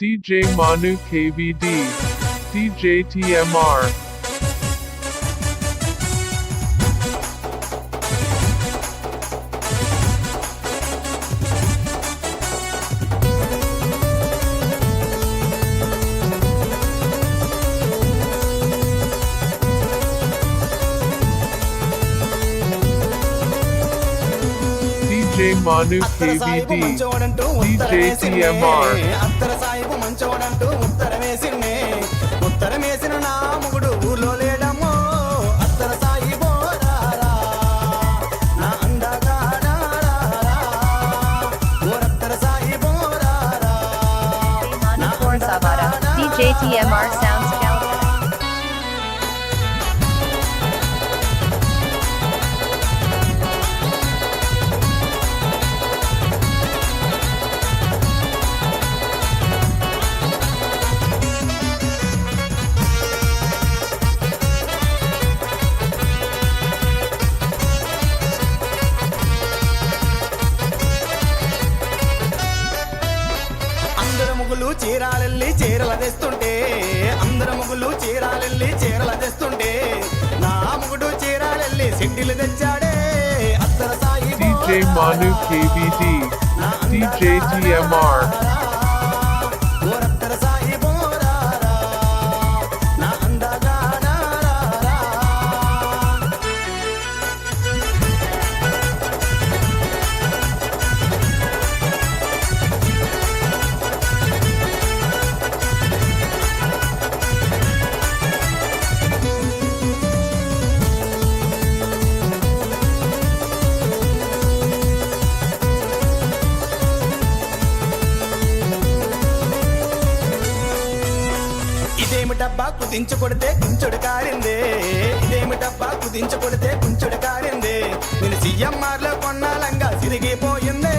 DJ Manu KVD, DJ TMR. DJ Manu KVD, DJ TMR. అత్తర సాయిబు మంచోడంటూ ఉత్తరమేసిన్నే ఉత్తరమేసిన నా మొగుడు ఊర్లో లేడమ్మో అత్తర సాయిబో రారా నా అందగాడా రారా ఓరత్తర సాయిబో రారా నా Sabada, DJ TMR Sounds Calcutta. అందరు ముగ్గులు చీరాలెల్లి చీరల తెస్తుంటే అందరు ముగ్గులు చీరాలెల్లి చీరల తెస్తుంటే నా ముగుడు చీరాలెల్లి సెంటిలు తెచ్చాడే అత్తర Sai DJ Manu KVD, DJ TMR. ఓరత్తర Sai బోరారా నా అందగాడా రారా ఇదేమిటబ్బా కుదించు కొడితే కుంచుడు కారిందే ఇదేమిటబ్బా కుదించు కొడితే కుంచుడు కారిందే నేను సీఎంఆర్ లో కొన్నాలంగా తిరిగిపోయిందే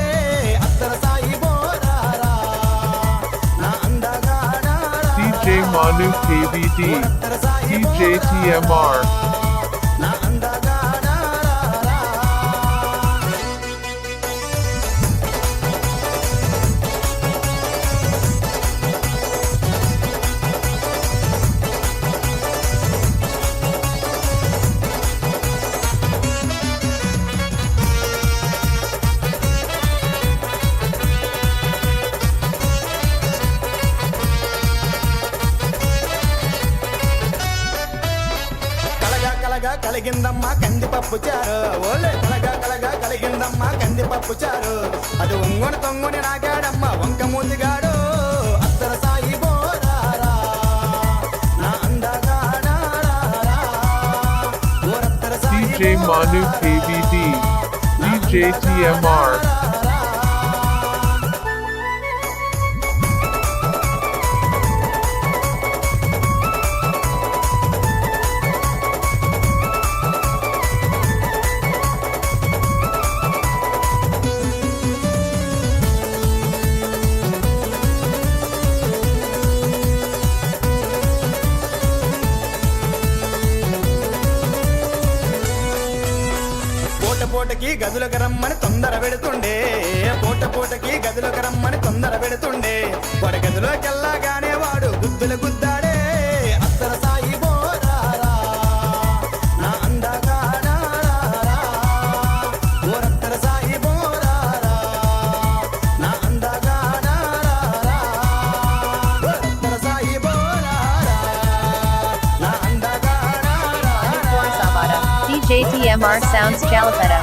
అత్తర సాయి బోరారా నా అందగాడా DJ Manu KVD, ఓరత్తర Sai DJ TMR. నా అందగాడా రారా కలగా కలగా కలిగిందమ్మా కందిపప్పు చారు ఓలే కలగా కలగా కలిగిందమ్మా కందిపప్పు చారు అటు ఒంగొని తొంగొని నాగాడమ్మ వంక మూతిగాడు అత్తర సాయి బోరారా నా అందగాడా రారా ఓరత్తర Sai DJ Manu KVD, DJ TMR. పూటకి గదులకు రమ్మని తొందర పెడుతుండే పూటకి గదులకు రమ్మని తొందర పెడుతుండే వాడి గదిలోకి వెళ్ళగానే వాడు గుద్దులు గుద్దాడే అత్తర సాయి బోరారా నా అందగాడా రారా ఓరత్తర సాయి బోరారా నా అందగాడా రారా ఓరత్తర సాయి బోరారా నా అందగాడా రారా Sabada, DJ TMR Sounds Calcutta.